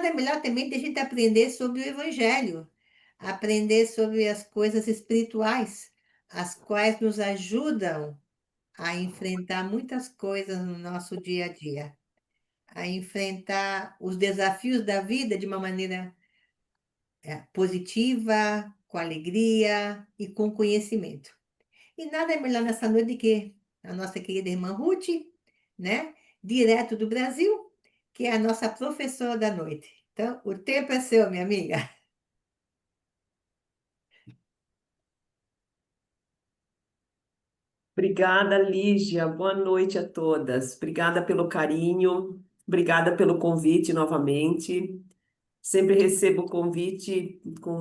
nada melhor também de a gente aprender sobre o Evangelho, aprender sobre as coisas espirituais, as quais nos ajudam a enfrentar muitas coisas no nosso dia a dia, a enfrentar os desafios da vida de uma maneira positiva, com alegria e com conhecimento. E nada é melhor nessa noite do que a nossa querida irmã Ruth, né? Direto do Brasil, que é a nossa professora da noite. Então, o tempo é seu, minha amiga. Obrigada, Lígia. Boa noite a todas. Obrigada pelo carinho, obrigada pelo convite novamente. Sempre recebo o convite com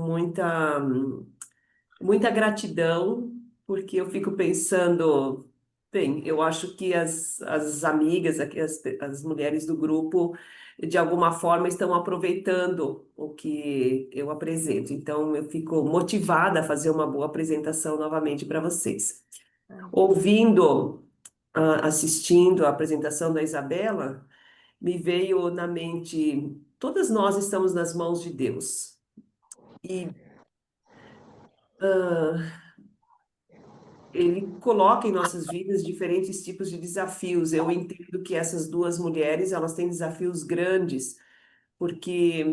muita gratidão, porque eu fico pensando, bem, eu acho que as amigas, aqui, as mulheres do grupo, de alguma forma estão aproveitando o que eu apresento. Então, eu fico motivada a fazer uma boa apresentação novamente para vocês. Ouvindo, assistindo a apresentação da Isabela, me veio na mente, todas nós estamos nas mãos de Deus. E ele coloca em nossas vidas diferentes tipos de desafios. Eu entendo que essas duas mulheres, elas têm desafios grandes, porque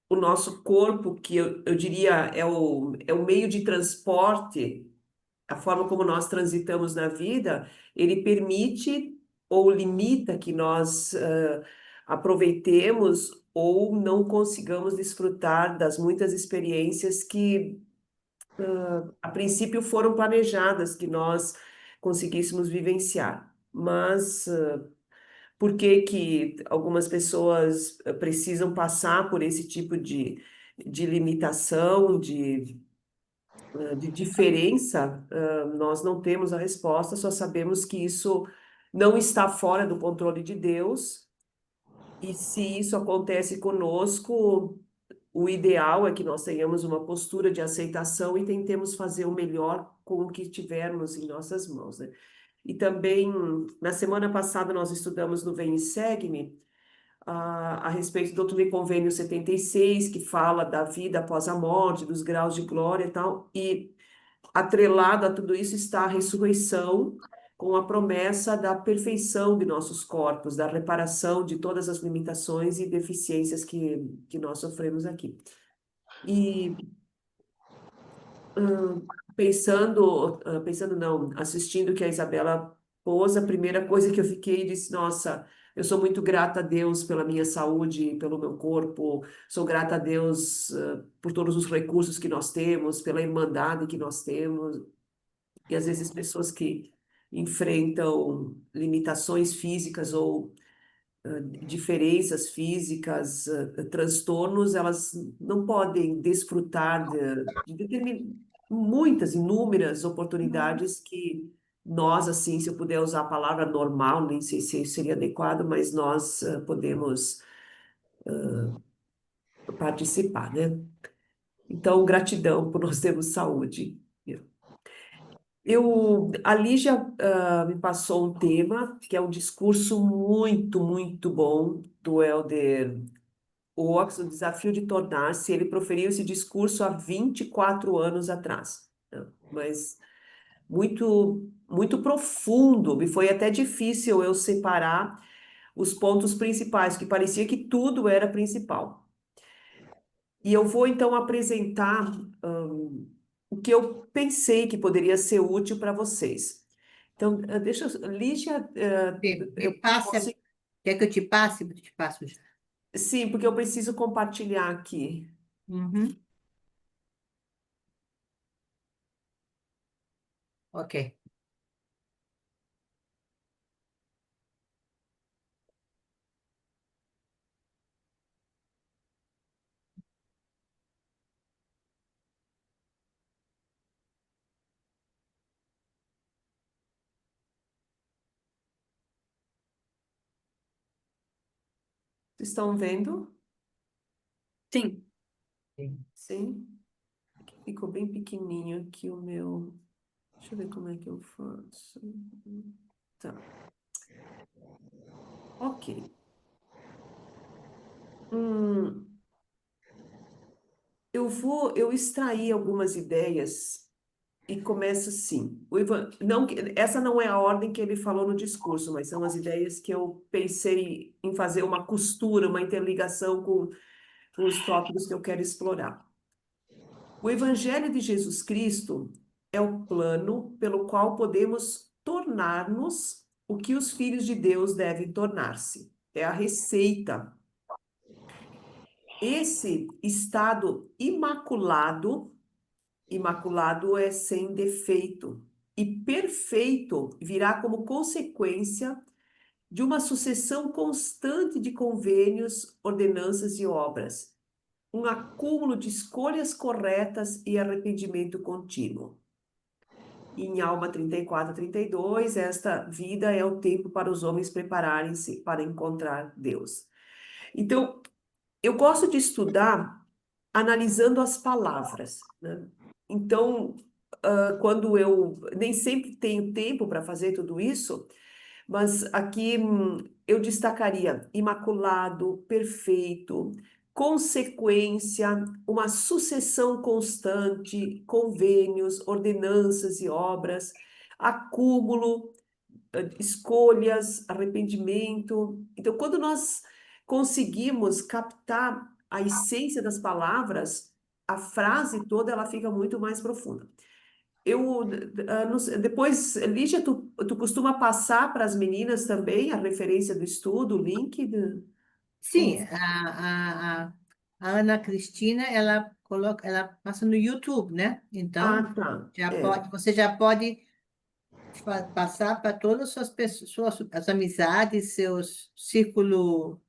o nosso corpo, que eu diria é o meio de transporte, a forma como nós transitamos na vida, ele permite ou limita que nós aproveitemos ou não consigamos desfrutar das muitas experiências que, a princípio, foram planejadas que nós conseguíssemos vivenciar. Mas por que que algumas pessoas precisam passar por esse tipo de limitação, de diferença, nós não temos a resposta, só sabemos que isso não está fora do controle de Deus, e se isso acontece conosco, o ideal é que nós tenhamos uma postura de aceitação e tentemos fazer o melhor com o que tivermos em nossas mãos, né? E também, na semana passada, nós estudamos no Vem e Segue-me, a respeito do Doutrina e Convênio 76, que fala da vida após a morte, dos graus de glória e tal, e atrelado a tudo isso está a ressurreição, com a promessa da perfeição de nossos corpos, da reparação de todas as limitações e deficiências que nós sofremos aqui. E pensando não, assistindo o que a Isabela pôs, a primeira coisa que eu fiquei disse, nossa, eu sou muito grata a Deus pela minha saúde, pelo meu corpo, sou grata a Deus, por todos os recursos que nós temos, pela irmandade que nós temos, e às vezes pessoas que enfrentam limitações físicas ou diferenças físicas, transtornos, elas não podem desfrutar muitas, inúmeras oportunidades que nós, assim, se eu puder usar a palavra normal, nem sei se seria adequado, mas nós podemos participar, né? Então, gratidão por nós termos saúde. A Lígia, me passou um tema, que é um discurso muito, muito bom do Elder Oaks, o desafio de tornar-se. Ele proferiu esse discurso há 24 anos atrás, né? Mas muito, muito profundo, me foi até difícil eu separar os pontos principais, que parecia que tudo era principal. E eu vou então apresentar o que eu pensei que poderia ser útil para vocês. Então, Lígia, Me passa, posso... quer que eu te passe? Eu te passo já. Sim, porque eu preciso compartilhar aqui. Uhum. Ok. Vocês estão vendo? Sim. Sim? Ficou bem pequenininho aqui o meu. Deixa eu ver como é que eu faço. Tá. Ok. Hum, eu extraí algumas ideias e começo assim. Não, essa não é a ordem que ele falou no discurso, mas são as ideias que eu pensei em fazer uma costura, uma interligação com os tópicos que eu quero explorar. O Evangelho de Jesus Cristo é o plano pelo qual podemos tornar-nos o que os filhos de Deus devem tornar-se. É a receita. Esse estado imaculado, imaculado é sem defeito, e perfeito virá como consequência de uma sucessão constante de convênios, ordenanças e obras, um acúmulo de escolhas corretas e arrependimento contínuo. Em Alma 34, 32, esta vida é o tempo para os homens prepararem-se para encontrar Deus. Então, eu gosto de estudar analisando as palavras, né? Então, quando eu nem sempre tenho tempo para fazer tudo isso, mas aqui eu destacaria imaculado, perfeito, consequência, uma sucessão constante, convênios, ordenanças e obras, acúmulo, escolhas, arrependimento. Então, quando nós conseguimos captar a essência das palavras, a frase toda ela fica muito mais profunda. Depois, Lígia, tu costuma passar para as meninas também a referência do estudo, o link? Como... Sim, a Ana Cristina, ela passa no YouTube, né? Então, Ah, tá. você já pode passar para todas as suas pessoas, as amizades, seus círculo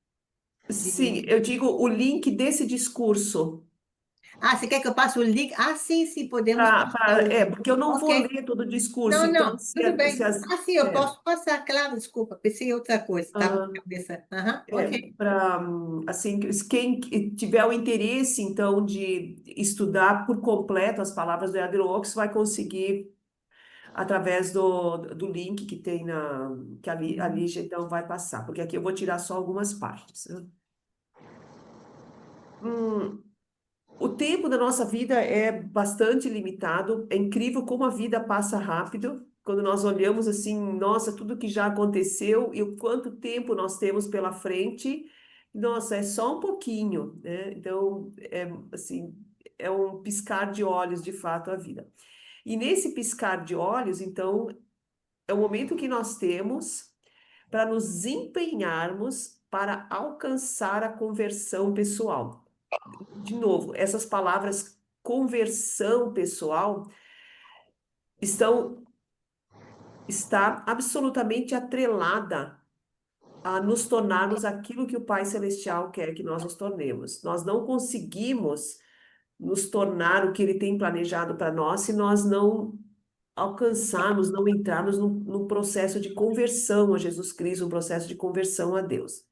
Sim, de... eu digo o link desse discurso. Ah, você quer que eu passe o link? Ah, sim, sim, podemos passar o link. Porque eu não vou Ok. ler todo o discurso, Não, então não, se, tudo se bem. as. Ah, sim, eu É, posso passar, claro, desculpa, pensei em outra coisa, estava ah, na cabeça. Aham, ok. para assim, quem tiver o interesse, então, de estudar por completo as palavras do Eder Oaks, vai conseguir através do link que tem que a Lígia então vai passar, porque aqui eu vou tirar só algumas partes, né? Hum, o tempo da nossa vida é bastante limitado, é incrível como a vida passa rápido. Quando nós olhamos assim, nossa, tudo que já aconteceu e o quanto tempo nós temos pela frente, nossa, é só um pouquinho, né? Então, é assim, é um piscar de olhos, de fato, a vida. E nesse piscar de olhos, então, é o momento que nós temos para nos empenharmos para alcançar a conversão pessoal. De novo, essas palavras conversão pessoal estão está absolutamente atrelada a nos tornarmos aquilo que o Pai Celestial quer que nós nos tornemos. Nós não conseguimos nos tornar o que Ele tem planejado para nós se nós não alcançarmos, não entrarmos no processo de conversão a Jesus Cristo, um processo de conversão a Deus.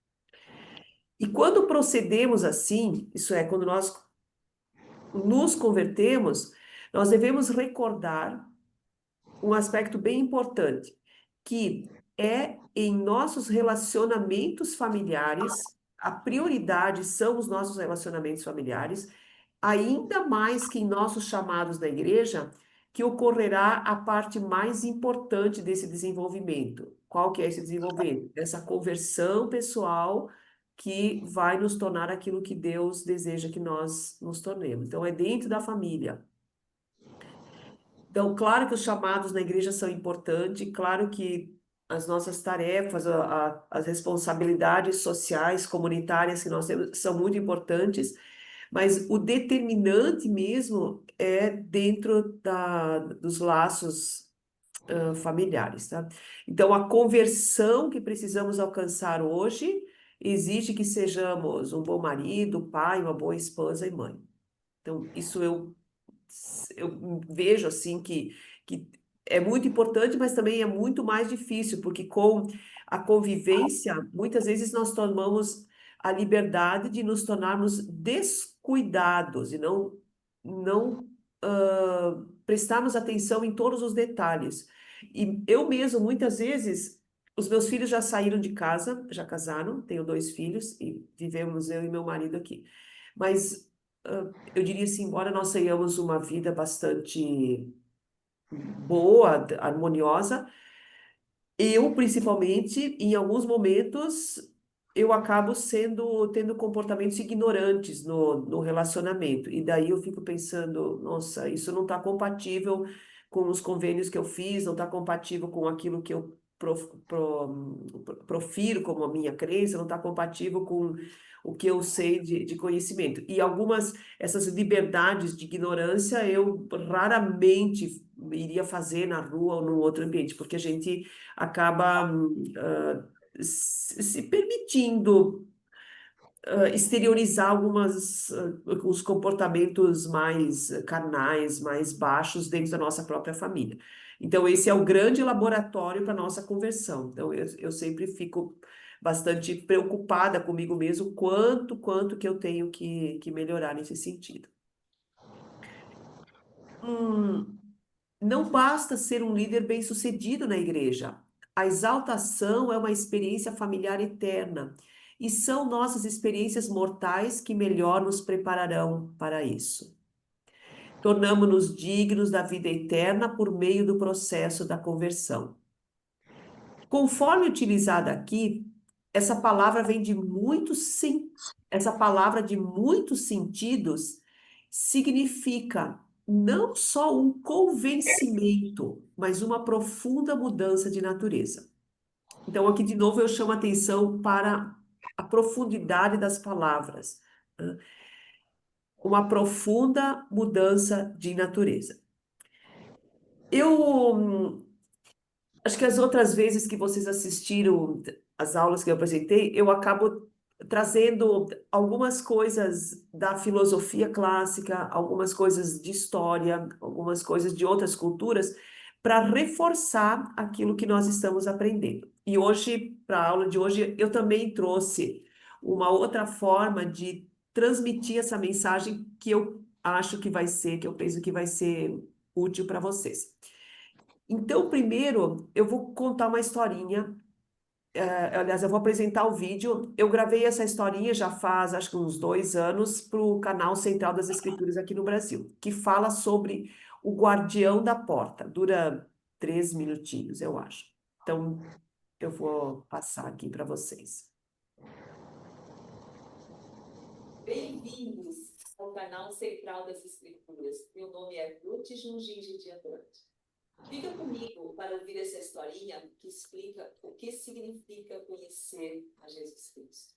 E quando procedemos assim, isso é, quando nós nos convertemos, nós devemos recordar um aspecto bem importante, que é em nossos relacionamentos familiares, a prioridade são os nossos relacionamentos familiares, ainda mais que em nossos chamados da igreja, que ocorrerá a parte mais importante desse desenvolvimento. Qual que é esse desenvolvimento? Essa conversão pessoal que vai nos tornar aquilo que Deus deseja que nós nos tornemos. Então, é dentro da família. Então, claro que os chamados na igreja são importantes, claro que as nossas tarefas, as responsabilidades sociais, comunitárias que nós temos são muito importantes, mas o determinante mesmo é dentro dos laços familiares, tá? Então, a conversão que precisamos alcançar hoje exige que sejamos um bom marido, pai, uma boa esposa e mãe. Então, isso eu vejo assim que é muito importante, mas também é muito mais difícil, porque com a convivência, muitas vezes nós tomamos a liberdade de nos tornarmos descuidados e não prestarmos atenção em todos os detalhes. E eu mesmo, muitas vezes, Os meus filhos já saíram de casa, já casaram, tenho 2 filhos e vivemos eu e meu marido aqui. Mas eu diria assim, embora nós tenhamos uma vida bastante boa, harmoniosa, eu, principalmente, em alguns momentos, eu acabo tendo comportamentos ignorantes no relacionamento. E daí eu fico pensando, nossa, isso não está compatível com os convênios que eu fiz, não está compatível com aquilo que eu profiro como a minha crença, não está compatível com o que eu sei de conhecimento. E essas liberdades de ignorância, eu raramente iria fazer na rua ou num outro ambiente, porque a gente acaba se permitindo exteriorizar os comportamentos mais carnais, mais baixos dentro da nossa própria família. Então, esse é o grande laboratório para a nossa conversão. Então, eu sempre fico bastante preocupada comigo mesmo, quanto que eu tenho que melhorar nesse sentido. Não basta ser um líder bem-sucedido na igreja. A exaltação é uma experiência familiar eterna, e são nossas experiências mortais que melhor nos prepararão para isso. Tornamo-nos dignos da vida eterna por meio do processo da conversão. Conforme utilizada aqui, essa palavra vem de essa palavra de muitos sentidos significa não só um convencimento, mas uma profunda mudança de natureza. Então, aqui de novo eu chamo a atenção para a profundidade das palavras. Uma profunda mudança de natureza. Eu acho que as outras vezes que vocês assistiram as aulas que eu apresentei, eu acabo trazendo algumas coisas da filosofia clássica, algumas coisas de história, algumas coisas de outras culturas, para reforçar aquilo que nós estamos aprendendo. E hoje, para a aula de hoje, eu também trouxe uma outra forma de transmitir essa mensagem que eu acho que que eu penso que vai ser útil para vocês. Então, primeiro, eu vou contar uma historinha. Aliás, eu vou apresentar o vídeo. Eu gravei essa historinha já faz, acho que uns 2 anos, para o canal Central das Escrituras aqui no Brasil, que fala sobre o guardião da porta. Dura 3 minutinhos, eu acho. Então, eu vou passar aqui para vocês. Bem-vindos ao canal Central das Escrituras. Meu nome é Ruth Junginde de Andrade. Fica comigo para ouvir essa historinha que explica o que significa conhecer a Jesus Cristo,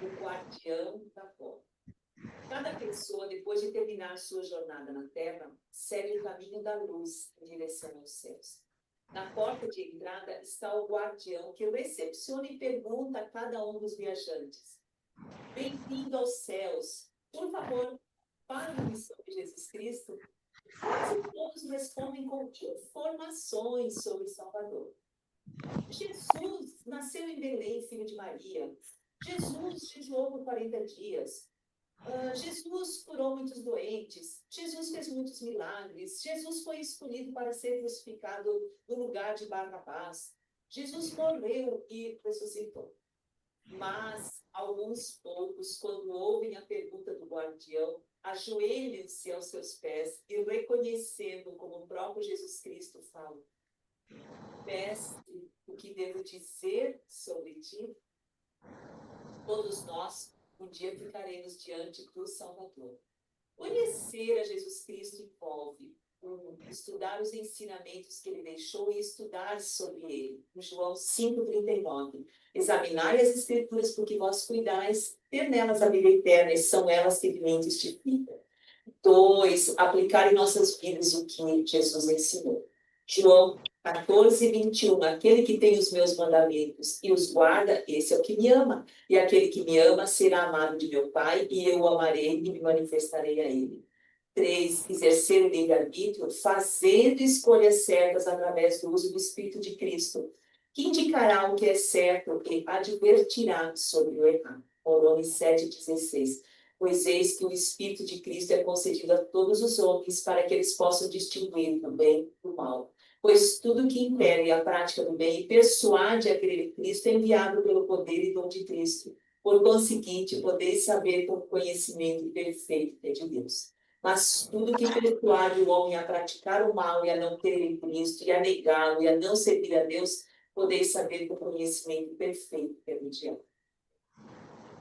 o guardião da porta. Cada pessoa, depois de terminar sua jornada na Terra, segue o caminho da luz em direção aos céus. Na porta de entrada está o guardião que recepciona e pergunta a cada um dos viajantes: bem-vindo aos céus. Por favor, fale-me sobre Jesus Cristo. Quase todos respondem com informações sobre Salvador. Jesus nasceu em Belém, filho de Maria. Jesus jejuou por 40 dias. Jesus curou muitos doentes. Jesus fez muitos milagres. Jesus foi escolhido para ser crucificado no lugar de Barrabás. Jesus morreu e ressuscitou. Mas alguns poucos, quando ouvem a pergunta do guardião, ajoelham-se aos seus pés e, reconhecendo como o próprio Jesus Cristo, falam: mestre, o que devo dizer sobre ti? Todos nós um dia ficaremos diante do Salvador. Conhecer a Jesus Cristo envolve estudar os ensinamentos que ele deixou e estudar sobre ele. Em João 5,39. Examinai as Escrituras, porque vós cuidais ter nelas a vida eterna, e são elas que me testificam. 2. Aplicar em nossas vidas o que Jesus ensinou. João 14:21. Aquele que tem os meus mandamentos e os guarda, esse é o que me ama. E aquele que me ama será amado de meu Pai, e eu o amarei e me manifestarei a ele. 3. Exercer o livre-arbítrio, fazendo escolhas certas através do uso do Espírito de Cristo, que indicará o que é certo e advertirá sobre o errado. Romanos 7,16. Pois eis que o Espírito de Cristo é concedido a todos os homens para que eles possam distinguir o bem do mal. Pois tudo que impele a prática do bem e persuade a crer em Cristo é enviado pelo poder e dom de Cristo. Por conseguinte, podeis saber com conhecimento perfeito que é de Deus. Mas tudo que persuade o homem a praticar o mal e a não crer em Cristo, e a negá-lo e a não servir a Deus, podeis saber com conhecimento perfeito que é do diabo.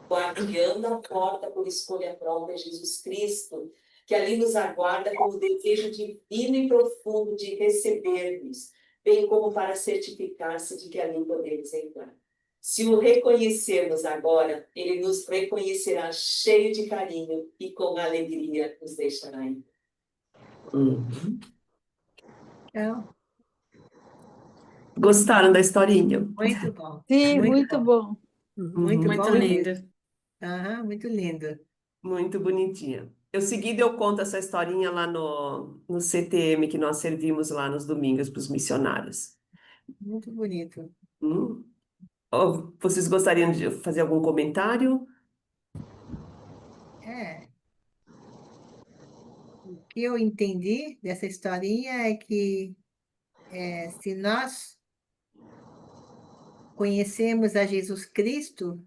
Guardiando a porta por escolha própria, Jesus Cristo, que ali nos aguarda com o desejo divino e profundo de receber-nos, bem como para certificar-se de que ali podemos entrar. Se o reconhecermos agora, ele nos reconhecerá cheio de carinho e com alegria nos deixará entrar. Então, Gostaram da historinha? muito bom. Sim, Muito muito bom. bom. Muito Muito bom lindo. mesmo. Aham, muito lindo. Muito bonitinha. Eu seguido eu conto essa historinha lá no CTM que nós servimos lá nos domingos para os missionários. Muito bonito. Vocês gostariam de fazer algum comentário? É, o que eu entendi dessa historinha é que se nós conhecemos a Jesus Cristo,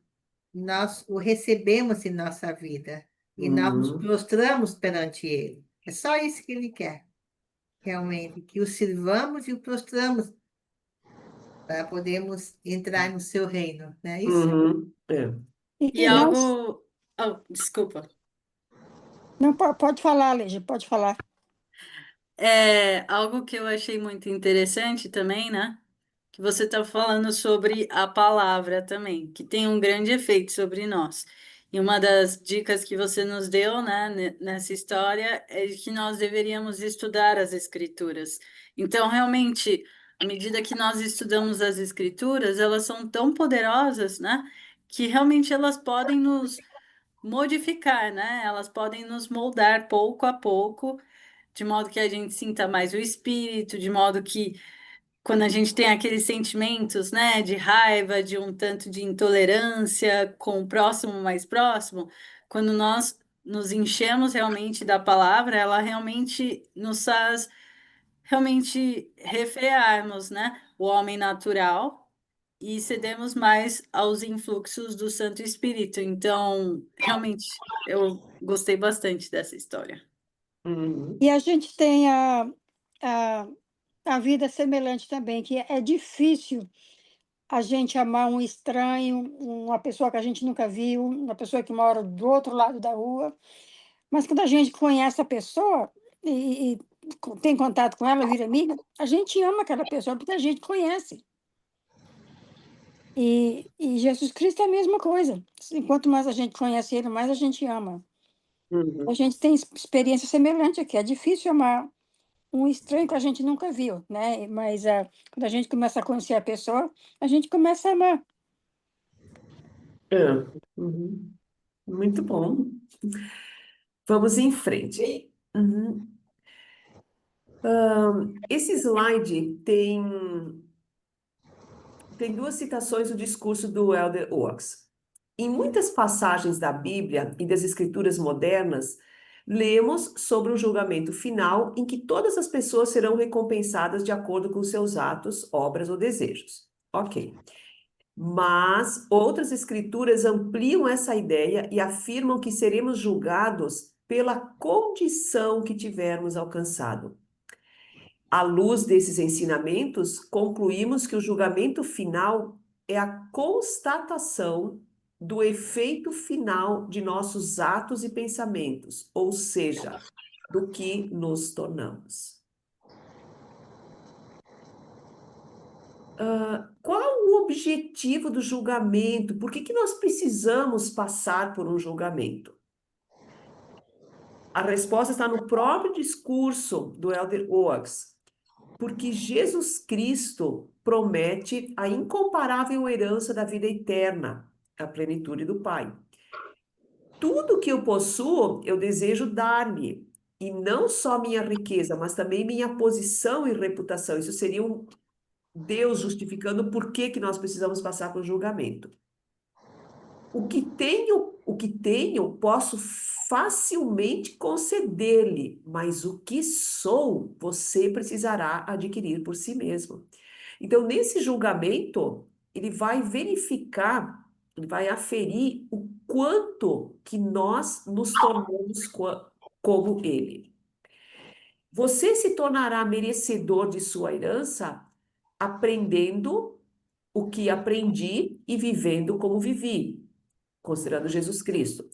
nós o recebemos em nossa vida e nós nos Uhum. prostramos perante Ele. É só isso que Ele quer, realmente, que o sirvamos e o prostramos para podermos entrar no seu reino, não é isso? Uhum. É. E E não, algo. Oh, desculpa. não pode falar, Legia, pode falar. É algo que eu achei muito interessante também, né? Que você está falando sobre a palavra também, que tem um grande efeito sobre nós. E uma das dicas que você nos deu, né, nessa história é de que nós deveríamos estudar as Escrituras. Então, realmente, à medida que nós estudamos as Escrituras, elas são tão poderosas, né, que realmente elas podem nos modificar, né? Elas podem nos moldar pouco a pouco, de modo que a gente sinta mais o Espírito, de modo que quando a gente tem aqueles sentimentos, né, de raiva, de um tanto de intolerância com o próximo mais próximo, quando nós nos enchemos realmente da palavra, ela realmente nos faz realmente refrearmos, né, o homem natural e cedemos mais aos influxos do Santo Espírito. Então, realmente, eu gostei bastante dessa história. Uhum. E a gente tem a, a vida semelhante também, que é difícil a gente amar um estranho, uma pessoa que a gente nunca viu, uma pessoa que mora do outro lado da rua. Mas quando a gente conhece a pessoa e tem contato com ela, vira amiga, a gente ama aquela pessoa porque a gente conhece. E Jesus Cristo é a mesma coisa. Quanto mais a gente conhece Ele, mais a gente ama. Uhum. A gente tem experiência semelhante aqui. É difícil amar um estranho que a gente nunca viu, né? Mas quando a gente começa a conhecer a pessoa, a gente começa a amar. É. Uhum. Muito bom. Vamos em frente. Uhum. Esse slide tem duas citações do discurso do Elder Oaks. Em muitas passagens da Bíblia e das Escrituras modernas, lemos sobre um julgamento final em que todas as pessoas serão recompensadas de acordo com seus atos, obras ou desejos. Ok. Mas outras escrituras ampliam essa ideia e afirmam que seremos julgados pela condição que tivermos alcançado. À luz desses ensinamentos, concluímos que o julgamento final é a constatação do efeito final de nossos atos e pensamentos, ou seja, do que nos tornamos. Qual o objetivo do julgamento? Por que nós precisamos passar por um julgamento? A resposta está no próprio discurso do Elder Oaks. Porque Jesus Cristo promete a incomparável herança da vida eterna, a plenitude do Pai. Tudo que eu possuo, eu desejo dar-lhe, e não só minha riqueza, mas também minha posição e reputação. Isso seria um Deus justificando por que nós precisamos passar por julgamento. O que tenho, posso facilmente conceder-lhe, mas o que sou, você precisará adquirir por si mesmo. Então, nesse julgamento, ele vai verificar, ele vai aferir o quanto que nós nos tornamos como ele. Você se tornará merecedor de sua herança aprendendo o que aprendi e vivendo como vivi, considerando Jesus Cristo.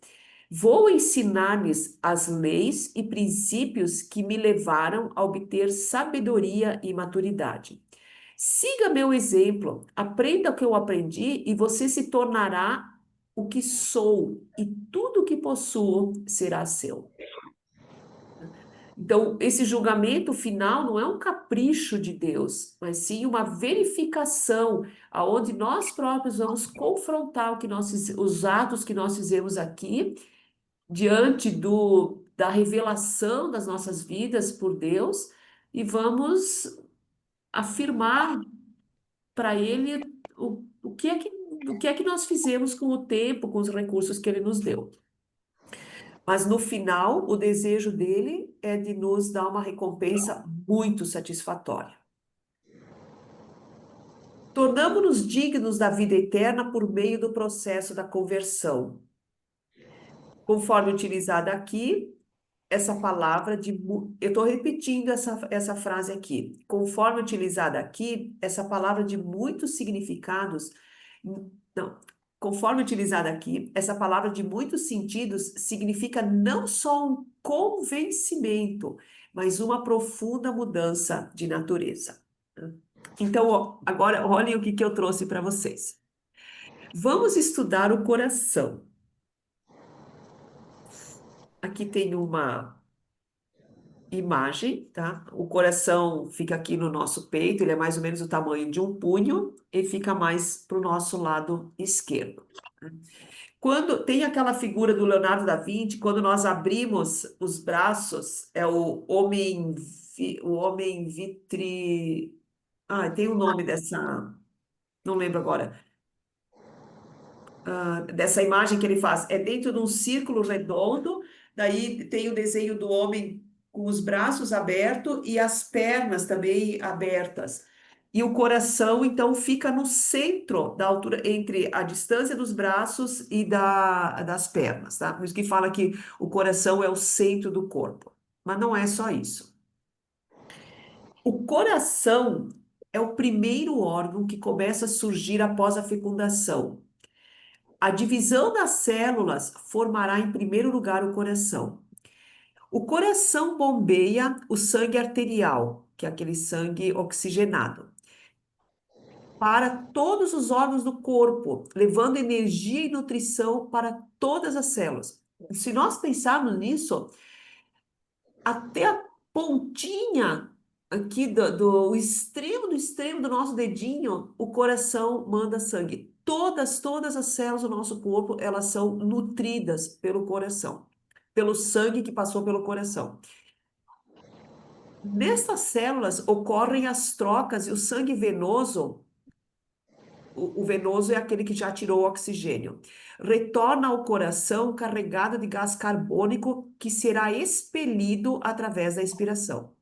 Vou ensinar-lhes as leis e princípios que me levaram a obter sabedoria e maturidade. Siga meu exemplo, aprenda o que eu aprendi e você se tornará o que sou, e tudo o que possuo será seu. Então, esse julgamento final não é um capricho de Deus, mas sim uma verificação, aonde nós próprios vamos confrontar os atos que nós fizemos aqui, diante da revelação das nossas vidas por Deus, e vamos afirmar para Ele o que é que nós fizemos com o tempo, com os recursos que Ele nos deu. Mas no final, o desejo dele é de nos dar uma recompensa muito satisfatória. Tornamo-nos dignos da vida eterna por meio do processo da conversão. Conforme utilizada aqui, essa palavra eu estou repetindo essa frase aqui. Conforme utilizada aqui, essa palavra de muitos significados. Não. Conforme utilizada aqui, essa palavra de muitos sentidos significa não só um convencimento, mas uma profunda mudança de natureza. Então, agora olhem o que eu trouxe para vocês. Vamos estudar o coração. Aqui tem uma imagem, tá? O coração fica aqui no nosso peito, ele é mais ou menos o tamanho de um punho e fica mais para o nosso lado esquerdo. Quando tem aquela figura do Leonardo da Vinci, quando nós abrimos os braços, é o homem vitri... Ah, tem o nome dessa... Não lembro agora. Dessa imagem que ele faz. É dentro de um círculo redondo, daí tem o desenho do homem com os braços abertos e as pernas também abertas. E o coração, então, fica no centro da altura, entre a distância dos braços e das pernas, tá? Por isso que fala que o coração é o centro do corpo. Mas não é só isso. O coração é o primeiro órgão que começa a surgir após a fecundação. A divisão das células formará, em primeiro lugar, o coração. O coração bombeia o sangue arterial, que é aquele sangue oxigenado, para todos os órgãos do corpo, levando energia e nutrição para todas as células. Se nós pensarmos nisso, até a pontinha aqui do extremo do nosso dedinho, o coração manda sangue. Todas as células do nosso corpo, elas são nutridas pelo coração, pelo sangue que passou pelo coração. Nessas células ocorrem as trocas e o sangue venoso, o venoso é aquele que já tirou o oxigênio, retorna ao coração carregado de gás carbônico que será expelido através da expiração.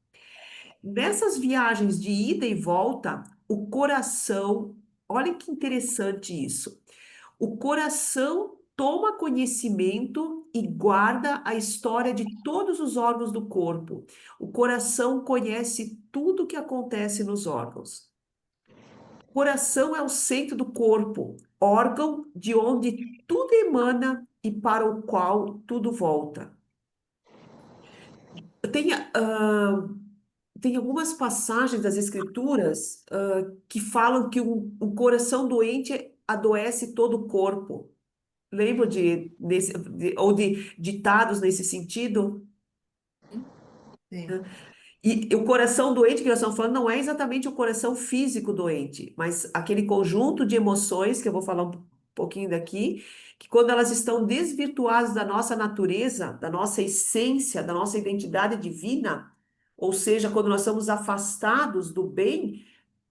Nessas viagens de ida e volta, o coração, olha que interessante isso, o coração toma conhecimento e guarda a história de todos os órgãos do corpo. O coração conhece tudo o que acontece nos órgãos. O coração é o centro do corpo, órgão de onde tudo emana e para o qual tudo volta. Tem algumas passagens das Escrituras que falam que um coração doente adoece todo o corpo. Lembro de ditados nesse sentido? Sim. E o coração doente que nós estamos falando não é exatamente o coração físico doente, mas aquele conjunto de emoções, que eu vou falar um pouquinho daqui, que quando elas estão desvirtuadas da nossa natureza, da nossa essência, da nossa identidade divina, ou seja, quando nós estamos afastados do bem,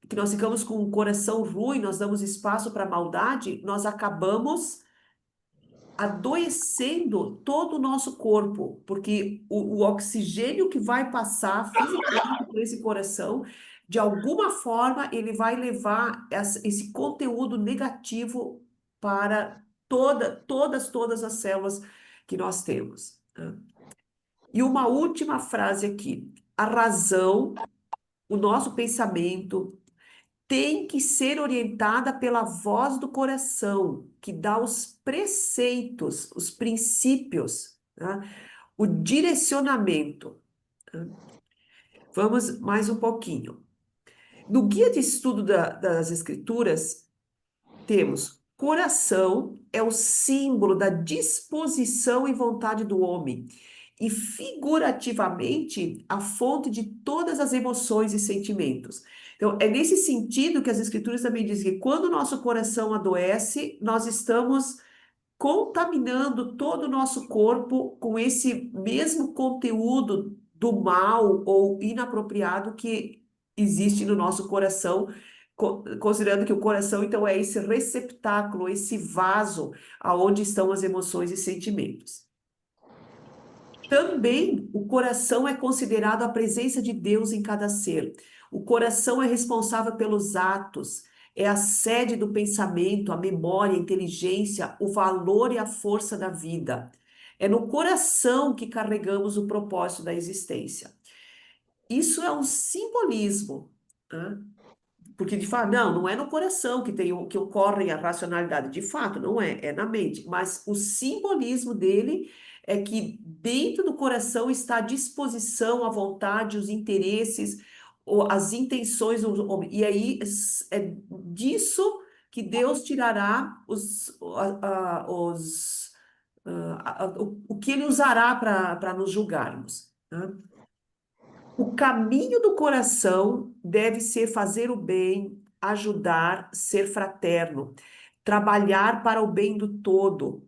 que nós ficamos com o coração ruim, nós damos espaço para a maldade, nós acabamos adoecendo todo o nosso corpo, porque o oxigênio que vai passar fisicamente por esse coração, de alguma forma, ele vai levar esse conteúdo negativo para todas as células que nós temos, né? E uma última frase aqui. A razão, o nosso pensamento, tem que ser orientada pela voz do coração, que dá os preceitos, os princípios, tá? O direcionamento, tá? Vamos mais um pouquinho. No guia de estudo das Escrituras, temos coração é o símbolo da disposição e vontade do homem, e figurativamente a fonte de todas as emoções e sentimentos. Então, é nesse sentido que as Escrituras também dizem que quando o nosso coração adoece, nós estamos contaminando todo o nosso corpo com esse mesmo conteúdo do mal ou inapropriado que existe no nosso coração, considerando que o coração, então, é esse receptáculo, esse vaso aonde estão as emoções e sentimentos. Também o coração é considerado a presença de Deus em cada ser. O coração é responsável pelos atos, é a sede do pensamento, a memória, a inteligência, o valor e a força da vida. É no coração que carregamos o propósito da existência. Isso é um simbolismo, né? Porque de fato, não é no coração que ocorre a racionalidade. De fato, não é, é na mente. Mas o simbolismo dele é que dentro do coração está a disposição, a vontade, os interesses, as intenções do homem. E aí é disso que Deus tirará o que ele usará para nos julgarmos, né? O caminho do coração deve ser fazer o bem, ajudar, ser fraterno, trabalhar para o bem do todo.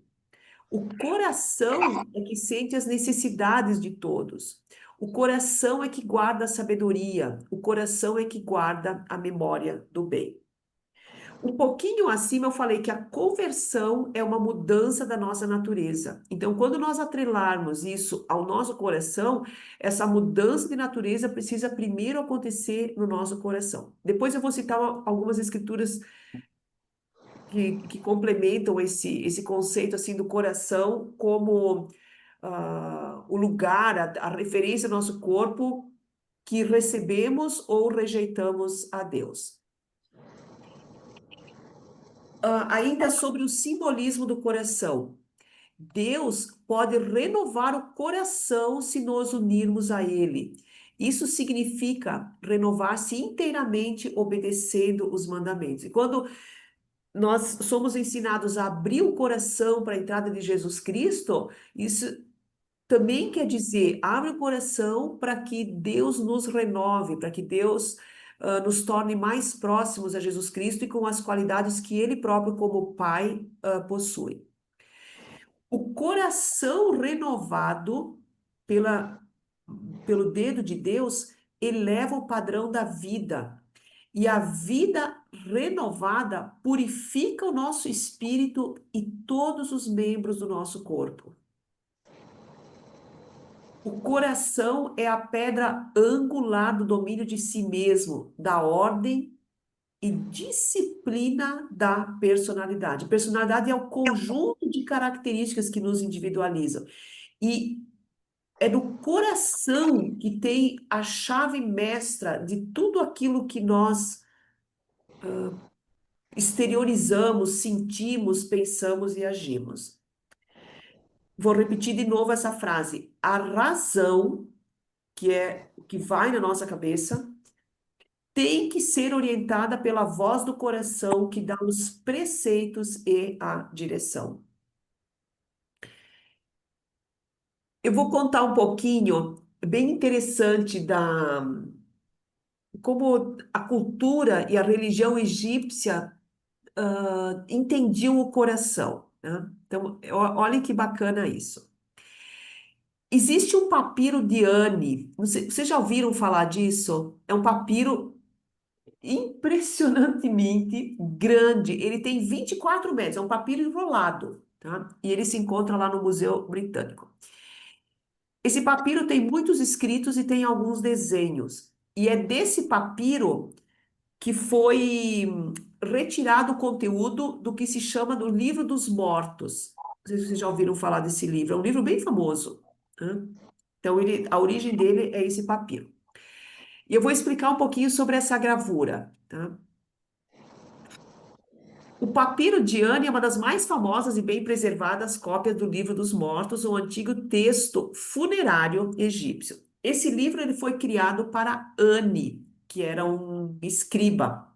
O coração é que sente as necessidades de todos. O coração é que guarda a sabedoria. O coração é que guarda a memória do bem. Um pouquinho acima eu falei que a conversão é uma mudança da nossa natureza. Então, quando nós atrelarmos isso ao nosso coração, essa mudança de natureza precisa primeiro acontecer no nosso coração. Depois eu vou citar algumas escrituras que complementam esse conceito assim do coração como o lugar, a referência do nosso corpo que recebemos ou rejeitamos a Deus. Ainda sobre o simbolismo do coração. Deus pode renovar o coração se nos unirmos a Ele. Isso significa renovar-se inteiramente obedecendo os mandamentos. E quando nós somos ensinados a abrir o coração para a entrada de Jesus Cristo, isso também quer dizer, abre o coração para que Deus nos renove, para que Deus nos torne mais próximos a Jesus Cristo e com as qualidades que Ele próprio, como Pai, possui. O coração renovado pelo dedo de Deus eleva o padrão da vida. E a vida renovada purifica o nosso espírito e todos os membros do nosso corpo. O coração é a pedra angular do domínio de si mesmo, da ordem e disciplina da personalidade. Personalidade é o conjunto de características que nos individualizam. E é no coração que tem a chave mestra de tudo aquilo que nós exteriorizamos, sentimos, pensamos e agimos. Vou repetir de novo essa frase. A razão, que é o que vai na nossa cabeça, tem que ser orientada pela voz do coração que dá os preceitos e a direção. Eu vou contar um pouquinho, bem interessante, como a cultura e a religião egípcia entendiam o coração, né? Então, olhem que bacana isso. Existe um papiro de Ani, vocês já ouviram falar disso? É um papiro impressionantemente grande, ele tem 24 metros, é um papiro enrolado, tá? E ele se encontra lá no Museu Britânico. Esse papiro tem muitos escritos e tem alguns desenhos. E é desse papiro que foi retirado o conteúdo do que se chama do Livro dos Mortos. Não sei se vocês já ouviram falar desse livro. É um livro bem famoso, né? Então, a origem dele é esse papiro. E eu vou explicar um pouquinho sobre essa gravura, tá? O papiro de Ani é uma das mais famosas e bem preservadas cópias do Livro dos Mortos, um antigo texto funerário egípcio. Esse livro ele foi criado para Ani, que era um escriba,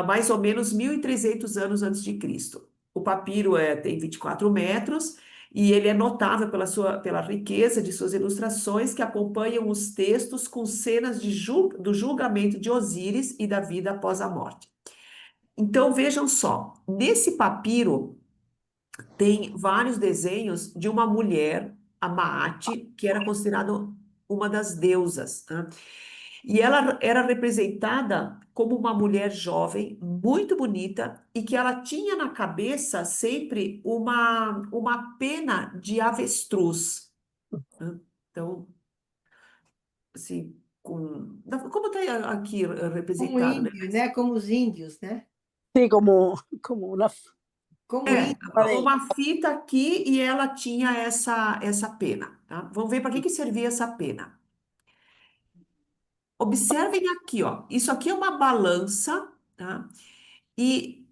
mais ou menos 1.300 anos antes de Cristo. O papiro tem 24 metros e ele é notável pela riqueza de suas ilustrações que acompanham os textos com cenas do julgamento de Osíris e da vida após a morte. Então, vejam só, nesse papiro tem vários desenhos de uma mulher, a Maat, que era considerada uma das deusas, tá? E ela era representada como uma mulher jovem, muito bonita, e que ela tinha na cabeça sempre uma pena de avestruz, né? Então, assim, como está aqui Como representado, né? índio, né? Como os índios, né? Sí, como una Como É, índio. uma fita aqui e ela tinha essa pena, tá? Vamos ver para que servia essa pena. Observem aqui, ó. Isso aqui é uma balança, tá? E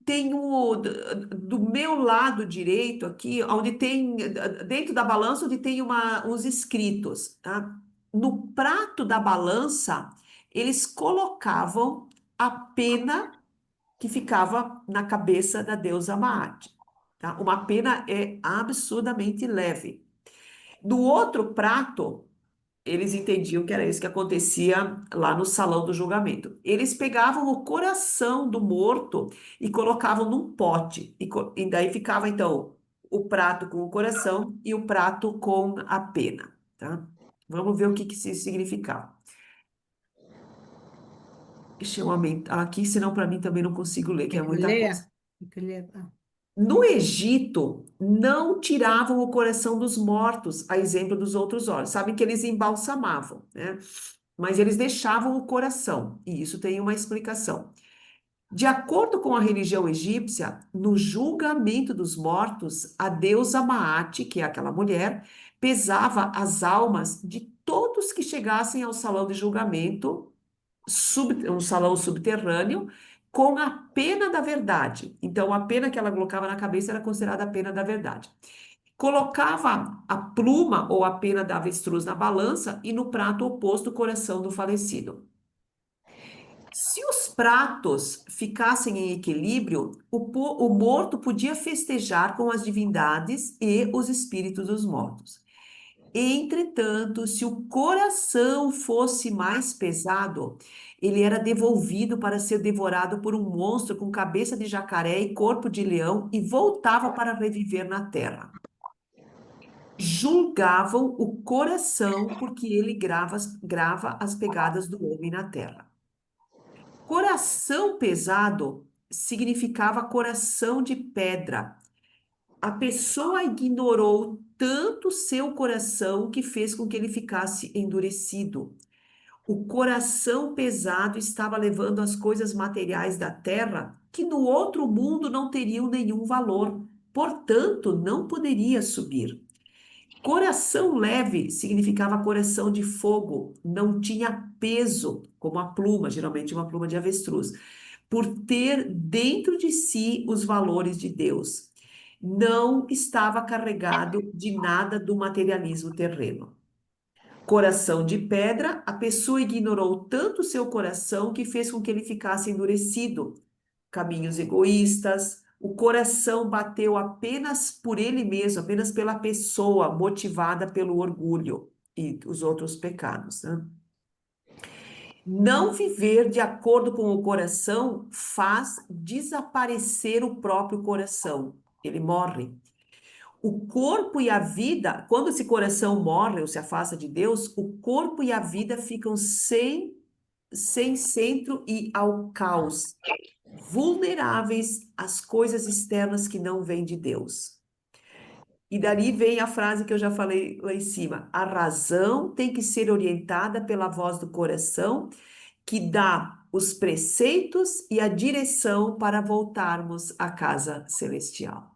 tem do meu lado direito aqui, onde tem, dentro da balança, onde tem uns escritos, tá? No prato da balança, eles colocavam a pena que ficava na cabeça da deusa Maat, tá? Uma pena é absurdamente leve. No outro prato, eles entendiam que era isso que acontecia lá no salão do julgamento. Eles pegavam o coração do morto e colocavam num pote. E daí ficava, então, o prato com o coração e o prato com a pena, tá? Vamos ver o que isso significava. Deixa eu aumentar aqui, senão para mim também não consigo ler, que é Quer que eu muita coisa. leia? Quer que eu leia? Ah. No Egito, não tiravam o coração dos mortos, a exemplo dos outros olhos. Sabem que eles embalsamavam, né? Mas eles deixavam o coração, e isso tem uma explicação. De acordo com a religião egípcia, no julgamento dos mortos, a deusa Maat, que é aquela mulher, pesava as almas de todos que chegassem ao salão de julgamento, um salão subterrâneo, com a pena da verdade. Então, a pena que ela colocava na cabeça era considerada a pena da verdade. Colocava a pluma ou a pena da avestruz na balança e no prato oposto o coração do falecido. Se os pratos ficassem em equilíbrio, o morto podia festejar com as divindades e os espíritos dos mortos. Entretanto, se o coração fosse mais pesado, ele era devolvido para ser devorado por um monstro com cabeça de jacaré e corpo de leão e voltava para reviver na terra. Julgavam o coração porque ele grava as pegadas do homem na terra. Coração pesado significava coração de pedra. A pessoa ignorou tanto seu coração que fez com que ele ficasse endurecido. O coração pesado estava levando as coisas materiais da terra que no outro mundo não teriam nenhum valor, portanto, não poderia subir. Coração leve significava coração de fogo, não tinha peso, como a pluma, geralmente uma pluma de avestruz, por ter dentro de si os valores de Deus. Não estava carregado de nada do materialismo terreno. Coração de pedra, a pessoa ignorou tanto seu coração que fez com que ele ficasse endurecido. Caminhos egoístas, o coração bateu apenas por ele mesmo, apenas pela pessoa, motivada pelo orgulho e os outros pecados, né? Não viver de acordo com o coração faz desaparecer o próprio coração. Ele morre. O corpo e a vida, quando esse coração morre ou se afasta de Deus, o corpo e a vida ficam sem centro e ao caos. vulneráveis às coisas externas que não vêm de Deus. E dali vem a frase que eu já falei lá em cima: a razão tem que ser orientada pela voz do coração, que dá os preceitos e a direção para voltarmos à casa celestial.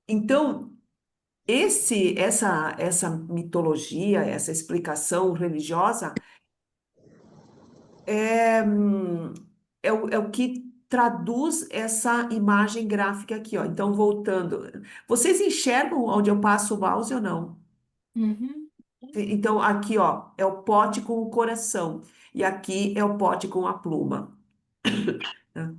Então, essa mitologia, essa explicação religiosa é o que traduz essa imagem gráfica aqui, ó. Então, voltando, vocês enxergam onde eu passo o mouse ou não? Uhum. Então, aqui, ó, é o pote com o coração, e aqui é o pote com a pluma. Né?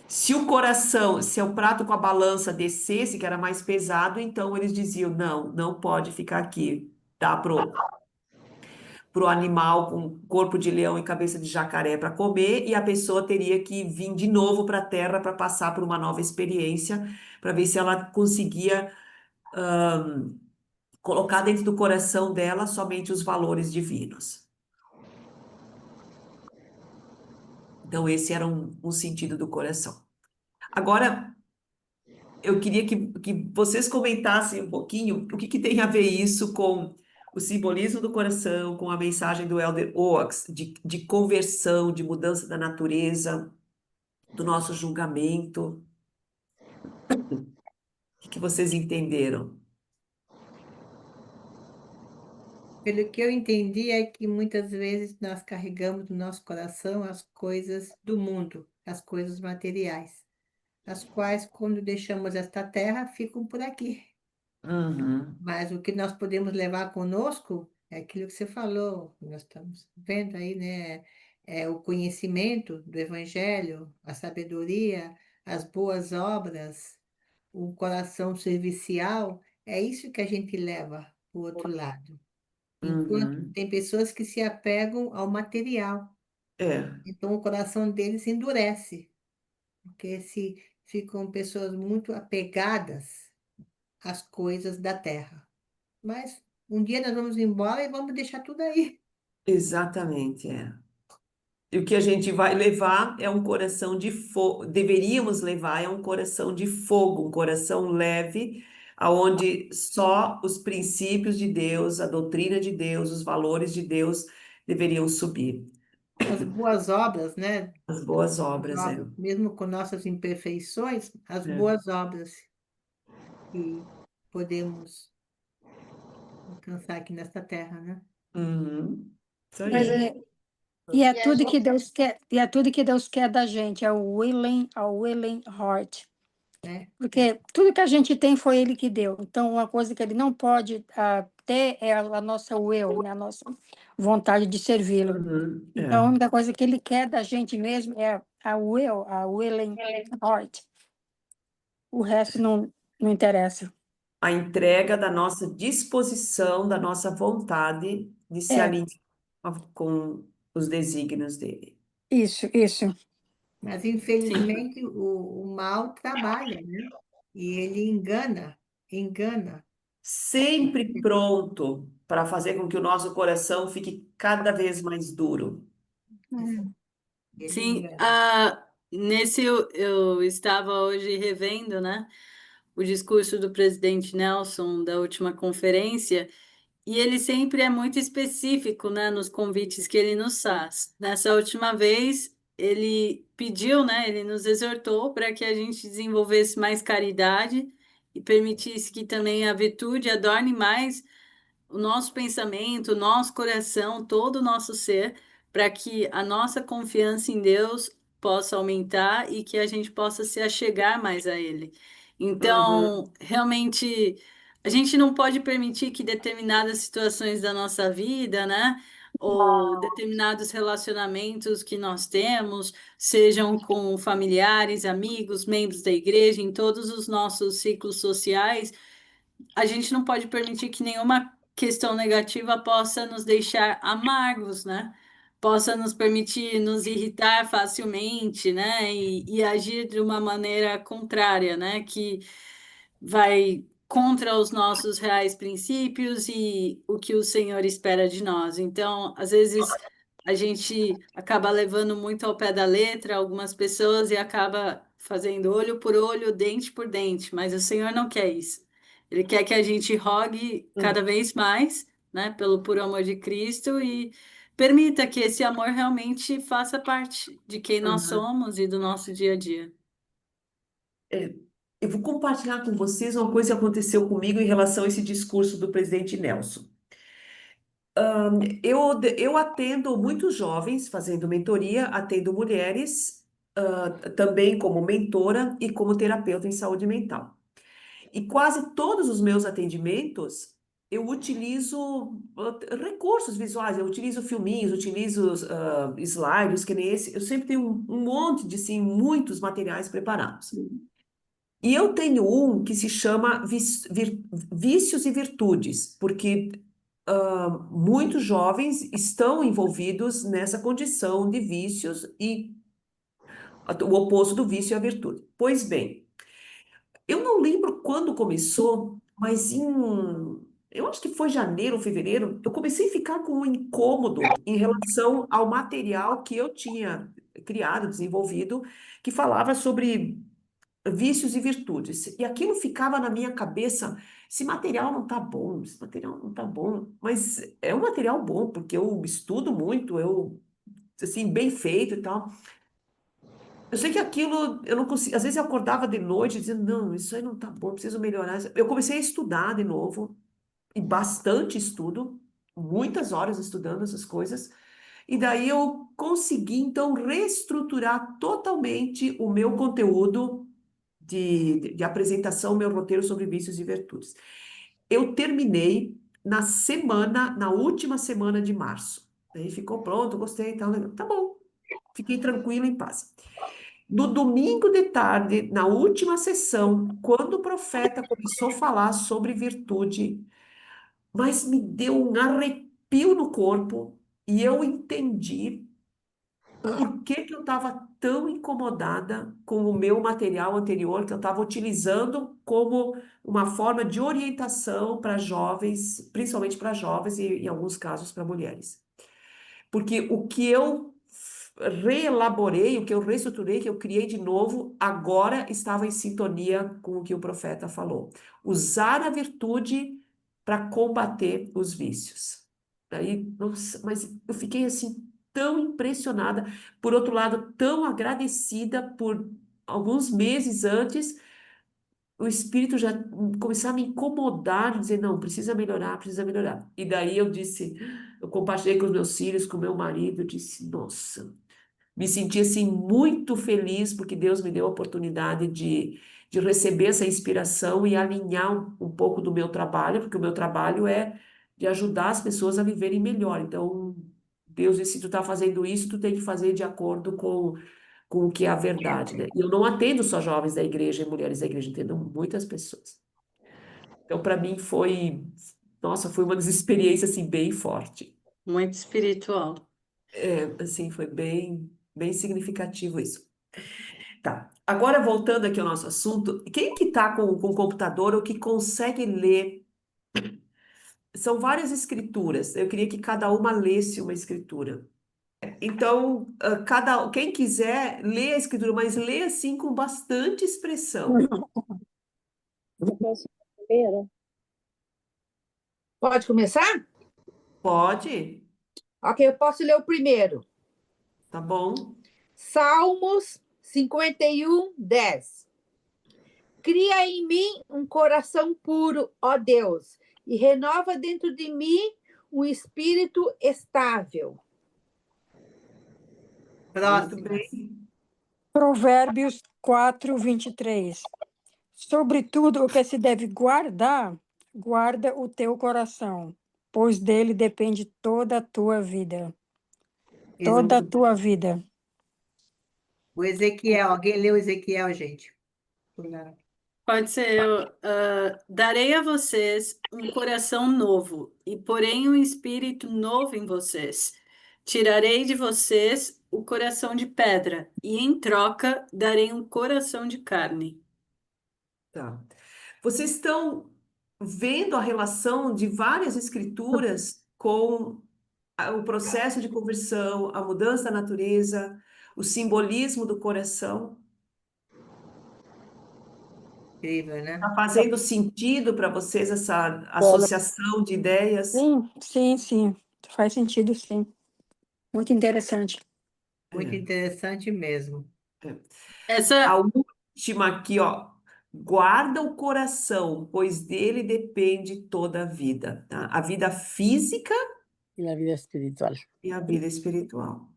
Se o coração, se o prato com a balança descesse, que era mais pesado, então eles diziam: não, não pode ficar aqui, dá pro animal com corpo de leão e cabeça de jacaré para comer, e a pessoa teria que vir de novo para a Terra para passar por uma nova experiência, para ver se ela conseguia colocar dentro do coração dela somente os valores divinos. Então, esse era um sentido do coração. Agora, eu queria que vocês comentassem um pouquinho o que tem a ver isso com o simbolismo do coração, com a mensagem do Elder Oaks, de conversão, de mudança da natureza, do nosso julgamento. O que vocês entenderam? Pelo que eu entendi, é que muitas vezes nós carregamos no nosso coração as coisas do mundo, as coisas materiais, as quais, quando deixamos esta terra, ficam por aqui. Uhum, Mas o que nós podemos levar conosco é aquilo que você falou, que nós estamos vendo aí, né? É o conhecimento do Evangelho, a sabedoria, as boas obras, o coração servicial, é isso que a gente leva para o outro lado. Enquanto uhum. tem pessoas que se apegam ao material, É, então o coração deles endurece, porque se ficam pessoas muito apegadas às coisas da terra. Mas um dia nós vamos embora e vamos deixar tudo aí. exatamente, é. E o que a gente vai levar é um coração de fogo, deveríamos levar é um coração de fogo, um coração leve, aonde só os princípios de Deus, a doutrina de Deus, os valores de Deus deveriam subir. As boas obras, né? As boas As obras, é. obras, mesmo com nossas imperfeições, as É. boas obras que podemos alcançar aqui nesta terra, né? Uhum. Isso Mas aí. e é tudo que Deus quer, e é tudo que Deus quer da gente, é o willing heart. Né? Porque tudo que a gente tem foi Ele que deu. Então, uma coisa que Ele não pode ter é a nossa will, né? A nossa vontade de servi-lo. Uhum. Então, a É. única coisa que Ele quer da gente mesmo é a willing heart. O resto não interessa. A entrega da nossa disposição, da nossa vontade de se É, alinhar com os desígnios dele. isso. Mas, Sim. infelizmente, o mal trabalha, né? E ele engana. Sempre pronto para fazer com que o nosso coração fique cada vez mais duro. Ele Sim, engana. nesse eu estava hoje revendo, né, o discurso do presidente Nelson da última conferência, e ele sempre é muito específico, né, nos convites que ele nos faz. Nessa última vez, ele pediu, né, ele nos exortou para que a gente desenvolvesse mais caridade e permitisse que também a virtude adorne mais o nosso pensamento, o nosso coração, todo o nosso ser, para que a nossa confiança em Deus possa aumentar e que a gente possa se achegar mais a Ele. Uhum, Então, realmente, a gente não pode permitir que determinadas situações da nossa vida, né? Ou determinados relacionamentos que nós temos, sejam com familiares, amigos, membros da igreja, em todos os nossos ciclos sociais, a gente não pode permitir que nenhuma questão negativa possa nos deixar amargos, né? Possa nos permitir nos irritar facilmente, né? E agir de uma maneira contrária, né? Que vai contra os nossos reais princípios e o que o Senhor espera de nós. Então, às vezes, a gente acaba levando muito ao pé da letra algumas pessoas e acaba fazendo olho por olho, dente por dente, mas o Senhor não quer isso. Ele quer que a gente rogue cada vez mais, né, pelo puro amor de Cristo e permita que esse amor realmente faça parte de quem nós Uhum. somos e do nosso dia a dia. Eu vou compartilhar com vocês uma coisa que aconteceu comigo em relação a esse discurso do presidente Nelson. Eu atendo muitos jovens fazendo mentoria, atendo mulheres, também como mentora e como terapeuta em saúde mental. E quase todos os meus atendimentos eu utilizo recursos visuais, eu utilizo filminhos, utilizo slides, que nem esse. Eu sempre tenho um monte de, assim, muitos materiais preparados. E eu tenho um que se chama Vícios e Virtudes, porque muitos jovens estão envolvidos nessa condição de vícios e o oposto do vício é a virtude. Pois bem, eu não lembro quando começou, mas eu acho que foi janeiro ou fevereiro, eu comecei a ficar com um incômodo em relação ao material que eu tinha criado, desenvolvido, que falava sobre vícios e virtudes. E aquilo ficava na minha cabeça, esse material não tá bom, esse material não tá bom, mas é um material bom, porque eu estudo muito, assim, bem feito e tal. Eu sei que aquilo, eu não consigo, às vezes eu acordava de noite dizendo, não, isso aí não tá bom, preciso melhorar. Eu comecei a estudar de novo, e bastante estudo, muitas horas estudando essas coisas, e daí eu consegui, então, reestruturar totalmente o meu conteúdo de apresentação, meu roteiro sobre vícios e virtudes. Eu terminei na última semana de março. Aí ficou pronto, gostei, tá, legal. Tá bom, fiquei tranquila, em paz. No domingo de tarde, na última sessão, quando o profeta começou a falar sobre virtude, mas me deu um arrepio no corpo e eu entendi por que que eu estava tão incomodada com o meu material anterior, que eu estava utilizando como uma forma de orientação para jovens, principalmente para jovens e, em alguns casos, para mulheres. Porque o que eu reelaborei, o que eu reestruturei, que eu criei de novo, agora estava em sintonia com o que o profeta falou. Usar a virtude para combater os vícios. Aí, nossa, mas eu fiquei assim tão impressionada, por outro lado, tão agradecida por alguns meses antes o espírito já começar a me incomodar, dizer, não, precisa melhorar, precisa melhorar. E daí eu disse, eu compartilhei com os meus filhos, com o meu marido, eu disse, nossa, me senti assim muito feliz porque Deus me deu a oportunidade de receber essa inspiração e alinhar um pouco do meu trabalho, porque o meu trabalho é de ajudar as pessoas a viverem melhor. Então, Deus disse, se tu tá fazendo isso, tu tem que fazer de acordo com o que é a verdade, né? E eu não atendo só jovens da igreja e mulheres da igreja, atendo muitas pessoas. Então, para mim nossa, foi uma das experiências assim bem forte. Muito espiritual. Assim, foi bem significativo isso. Tá. Agora, voltando aqui ao nosso assunto, quem que tá com computador ou que consegue ler? São várias escrituras. Eu queria que cada uma lesse uma escritura. Então, quem quiser, lê a escritura, mas lê assim com bastante expressão. Eu posso ir primeiro? Pode começar? Pode? Ok, eu posso ler o primeiro. Tá bom? Salmos 51, 10. Cria em mim um coração puro, ó Deus, e renova dentro de mim um espírito estável. Muito Próximo. bem. Provérbios 4, 23. Sobre tudo o que se deve guardar, guarda o teu coração, pois dele depende toda a tua vida. Toda a tua vida. O Ezequiel, alguém leu Ezequiel, gente? Pode ser, darei a vocês um coração novo e porém um espírito novo em vocês. Tirarei de vocês o coração de pedra e em troca darei um coração de carne. Tá. Vocês estão vendo a relação de várias escrituras com o processo de conversão, a mudança da natureza, o simbolismo do coração. Incrível, né? Está fazendo sentido para vocês essa associação de ideias? Sim. Faz sentido, sim. Muito interessante. Muito interessante mesmo. Essa, A última aqui, ó. Guarda o coração, pois dele depende toda a vida, tá? A vida física Y la vida espiritual. e a vida espiritual.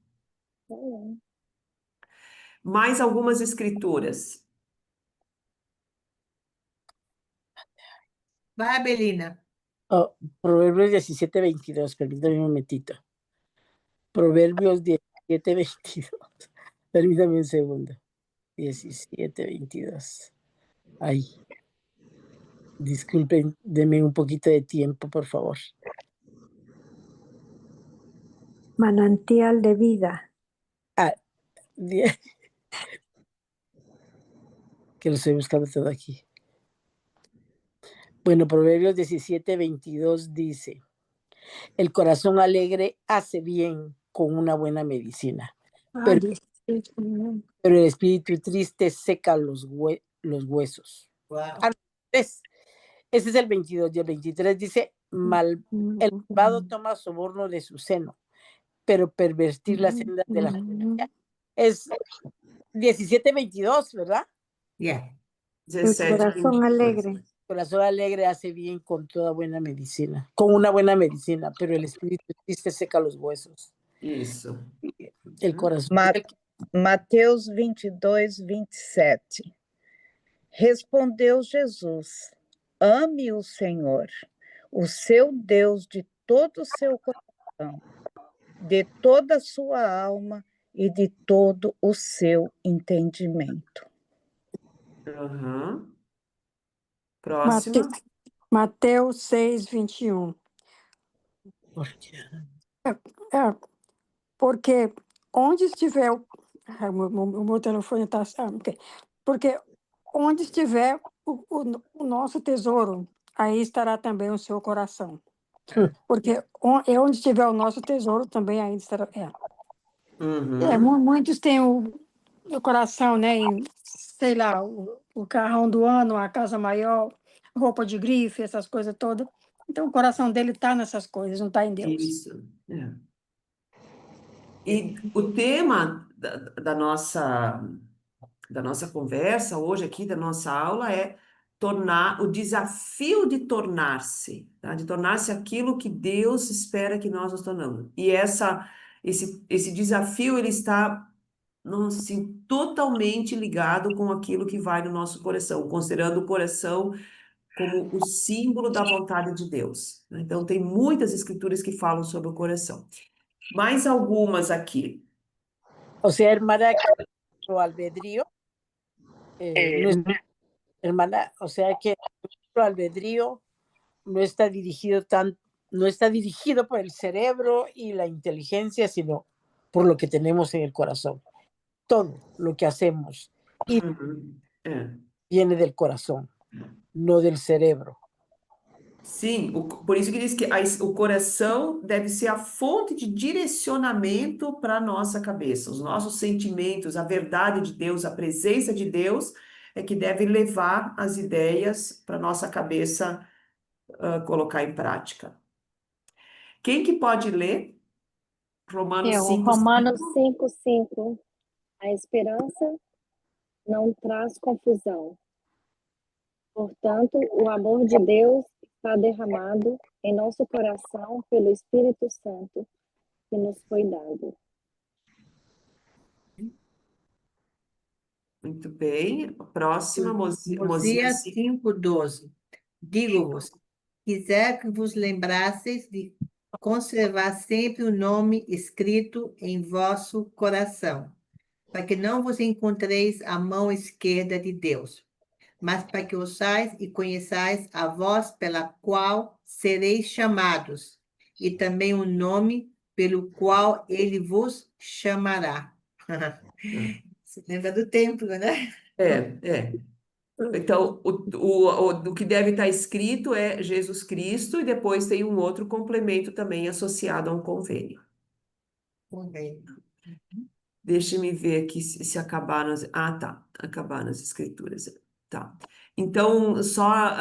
Mais algumas escrituras. Vai, Belina. Oh, Proverbios 17:22, permítame un momentito. Proverbios 17:22. Permítame un segundo. 17:22. Ay, disculpen, denme un poquito de tiempo, por favor. Manantial de vida. Die- Que lo estoy buscando todo aquí. Bueno, Proverbios 17:22 dice, el corazón alegre hace bien con una buena medicina, pero, pero el espíritu triste seca los huesos. Wow. Ese es el 22, y el 23 dice, el malvado toma soborno de su seno, pero pervertir las sendas de la justicia. Es 17:22, ¿verdad? Yeah. El corazón 17:22. alegre. El corazón alegre hace bien con toda buena medicina, con una buena medicina, pero el espíritu triste seca los huesos. Isso. El corazón. Mateus 22:27. Respondeu Jesus: ame o Senhor, o seu Deus, de todo o seu coração, de toda a sua alma e de todo o seu entendimento. Uhum. Próxima. Mateus 6:21. ¿Por qué? Porque onde estiver o meu telefone está. Ok. Porque onde estiver o nosso tesouro, aí estará também o seu coração. Porque onde estiver o nosso tesouro, também aí estará. Uhum. Muitos têm o coração, né? Em, sei lá, o carrão do ano, a casa maior, roupa de grife, essas coisas todas. Então, o coração dele está nessas coisas, não está em Deus. Isso. É. E o tema da nossa conversa hoje aqui, da nossa aula, é o desafio de tornar-se, tá? De tornar-se aquilo que Deus espera que nós nos tornamos. E esse desafio, ele está assim, totalmente ligado com aquilo que vai no nosso coração, considerando o coração como o símbolo da vontade de Deus, né? Então, tem muitas escrituras que falam sobre o coração. Mais algumas aqui. O sea, hermana, que nuestro albedrío, hermana, o sea que nuestro albedrío no está dirigido por el cerebro y la inteligencia, sino por lo que tenemos en el corazón. Todo lo que hacemos viene del corazón, no del cerebro. Sim, por isso que diz que o coração deve ser a fonte de direcionamento para a nossa cabeça. Os nossos sentimentos, a verdade de Deus, a presença de Deus é que deve levar as ideias para a nossa cabeça colocar em prática. Quem que pode ler? Romanos 5, Romanos 5:5. A esperança não traz confusão. Portanto, o amor de Deus está derramado em nosso coração pelo Espírito Santo que nos foi dado. Muito bem. Próxima, Mosias 5:12. Digo-vos, quiser que vos lembrasseis de conservar sempre o nome escrito em vosso coração, para que não vos encontreis a mão esquerda de Deus, mas para que ouçais e conheçais a voz pela qual sereis chamados, e também o nome pelo qual ele vos chamará. Você lembra do templo, né? Então, o que deve estar escrito é Jesus Cristo e depois tem um outro complemento também associado a um convênio. Convênio. Deixe-me ver aqui se acabaram as... Ah, tá. Acabaram as escrituras. Tá. Então, só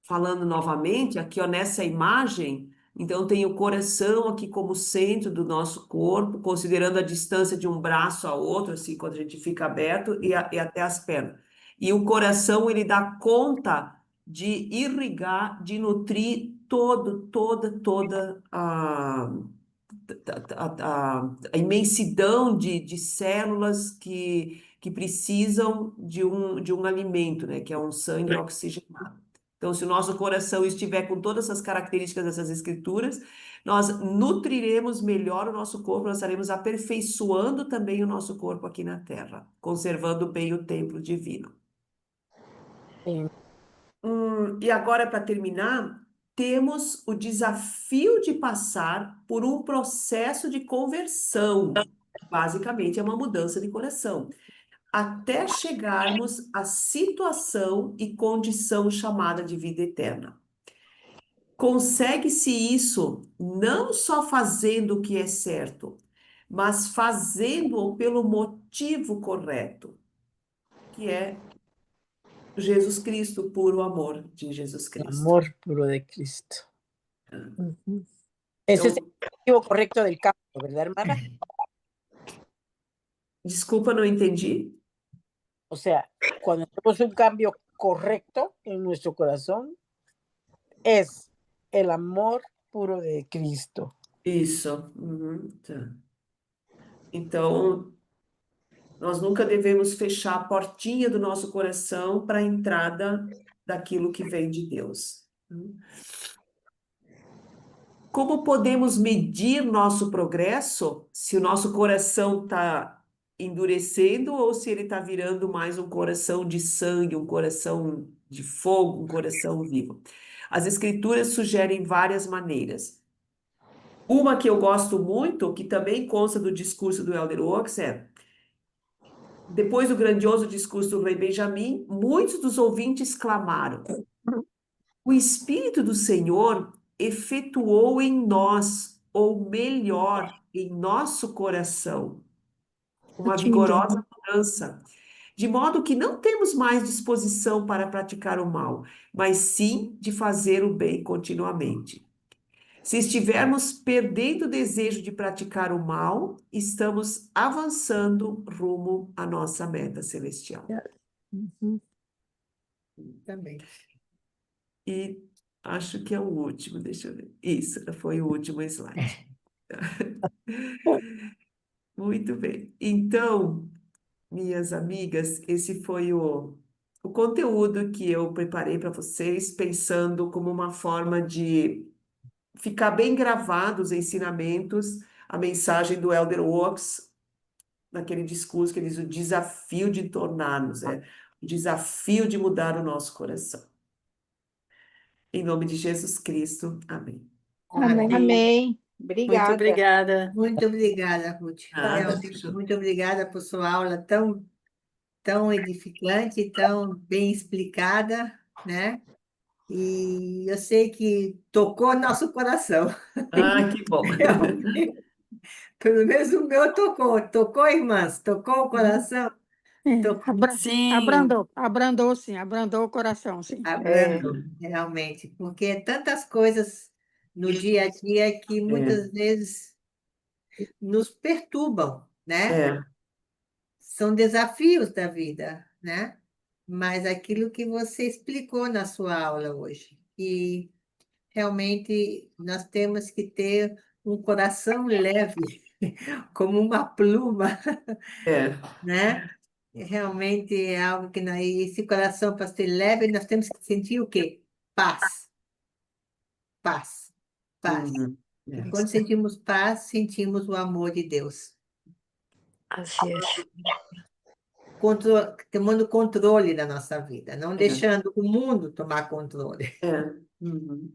falando novamente, aqui ó, nessa imagem, então tem o coração aqui como centro do nosso corpo, considerando a distância de um braço a outro, assim, quando a gente fica aberto, e até as pernas. E o coração, ele dá conta de irrigar, de nutrir toda a imensidão de células que precisam de um alimento, né, que é um sangue oxigenado. Então, se o nosso coração estiver com todas essas características dessas escrituras, nós nutriremos melhor o nosso corpo, nós estaremos aperfeiçoando também o nosso corpo aqui na Terra, conservando bem o templo divino. Sim. E agora, para terminar, temos o desafio de passar por um processo de conversão. Basicamente, é uma mudança de coração, até chegarmos à situação e condição chamada de vida eterna. Consegue-se isso não só fazendo o que é certo, mas fazendo-o pelo motivo correto, que é Jesus Cristo, puro amor de Jesus El Cristo. amor puro de Cristo. Ese es el Então, objetivo correcto del cambio, ¿verdad, hermana? desculpa, não entendi. O sea, cuando hacemos un cambio correcto en nuestro corazón, es el amor puro de Cristo. Isso. Tá. Então, nós nunca devemos fechar a portinha do nosso coração para a entrada daquilo que vem de Deus. Como podemos medir nosso progresso se o nosso coração está endurecendo ou se ele está virando mais um coração de sangue, um coração de fogo, um coração vivo? As Escrituras sugerem várias maneiras. Uma que eu gosto muito, que também consta do discurso do Elder Oaks, é: depois do grandioso discurso do rei Benjamim, muitos dos ouvintes clamaram: o Espírito do Senhor efetuou em nós, ou melhor, em nosso coração, uma vigorosa mudança, de modo que não temos mais disposição para praticar o mal, mas sim de fazer o bem continuamente. Se estivermos perdendo o desejo de praticar o mal, estamos avançando rumo à nossa meta celestial. Também. E acho que é o último, deixa eu ver. Isso, foi o último slide. Muito bem. Então, minhas amigas, esse foi o conteúdo que eu preparei para vocês, pensando como uma forma de ficar bem gravados os ensinamentos, a mensagem do Elder Oaks, naquele discurso que ele diz o desafio de tornar-nos, o desafio de mudar o nosso coração. Em nome de Jesus Cristo, amém. Amém. Muito Obrigada. obrigada. Muito obrigada, Ruth. Nada, Realmente, fechou. muito obrigada por sua aula tão edificante, tão bem explicada, né? E eu sei que tocou nosso coração. Ah, que bom. Realmente, pelo menos o meu tocou, irmãs, tocou o coração, tocou, Sim. Abrandou, sim, abrandou o coração, sim. abrandou, realmente, porque é tantas coisas no dia a dia que muitas vezes nos perturbam, né? É, São desafios da vida, né? Mas aquilo que você explicou na sua aula hoje, que realmente nós temos que ter um coração leve, como uma pluma, é, né? Realmente é algo que esse coração, para ser leve, nós temos que sentir o quê? Paz, paz, paz. é. E quando sentimos paz, sentimos o amor de Deus. Así es. Tomando controle da nossa vida, não deixando o mundo tomar controle. É. Uhum.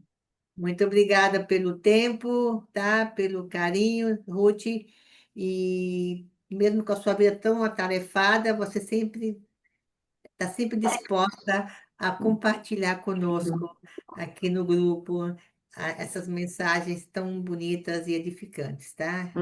Muito obrigada pelo tempo, tá? Pelo carinho, Ruth. E mesmo com a sua vida tão atarefada, você sempre está sempre disposta a compartilhar conosco aqui no grupo essas mensagens tão bonitas e edificantes, tá?